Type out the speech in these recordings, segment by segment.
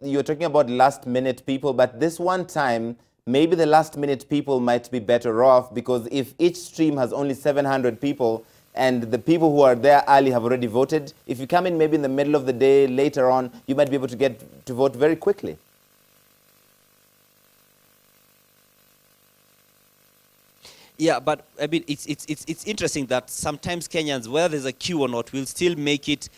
You're talking about last minute people, but this one time, maybe the last minute people might be better off, because if each stream has only 700 people and the people who are there early have already voted, if you come in maybe in the middle of the day later on, you might be able to get to vote very quickly. Yeah, but I mean, it's interesting that sometimes Kenyans, whether there's a queue or not, will still make it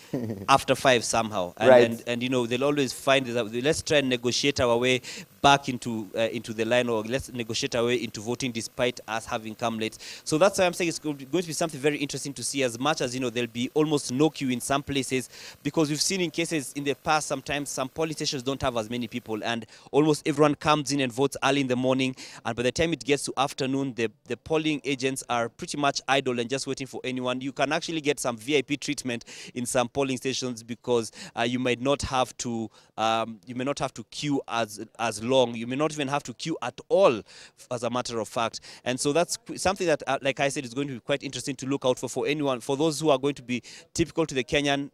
after 5 somehow. And, Right. and you know, they'll always find that let's try and negotiate our way back into the line, or let's negotiate our way into voting despite us having come late. So that's why I'm saying it's going to be something very interesting to see, as much as, you know, there'll be almost no queue in some places, because we've seen in cases in the past, sometimes some polling stations don't have as many people, and almost everyone comes in and votes early in the morning, and by the time it gets to afternoon, the polling agents are pretty much idle and just waiting for anyone. You can actually get some VIP treatment in some polling stations, because you might not have to queue as long. You may not even have to queue at all, as a matter of fact. And so that's something that, like I said, is going to be quite interesting to look out for anyone, for those who are going to be typical to the Kenyan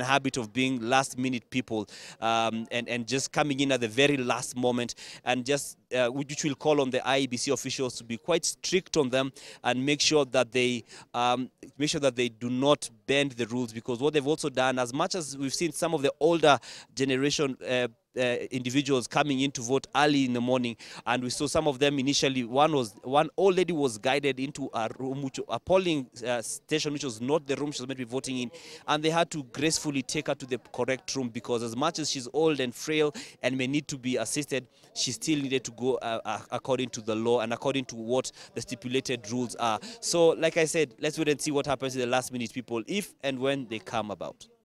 habit of being last-minute people, and just coming in at the very last moment, and just which will call on the IEBC officials to be quite strict on them and make sure that they do not bend the rules, because what they've also done, as much as we've seen some of the older generation individuals coming in to vote early in the morning, and we saw some of them initially. One old lady was guided into a room, a polling station, which was not the room she was meant to be voting in, and they had to gracefully take her to the correct room, because as much as she's old and frail and may need to be assisted, she still needed to go according to the law and according to what the stipulated rules are. So, like I said, let's wait and see what happens to the last minute people, if and when they come about.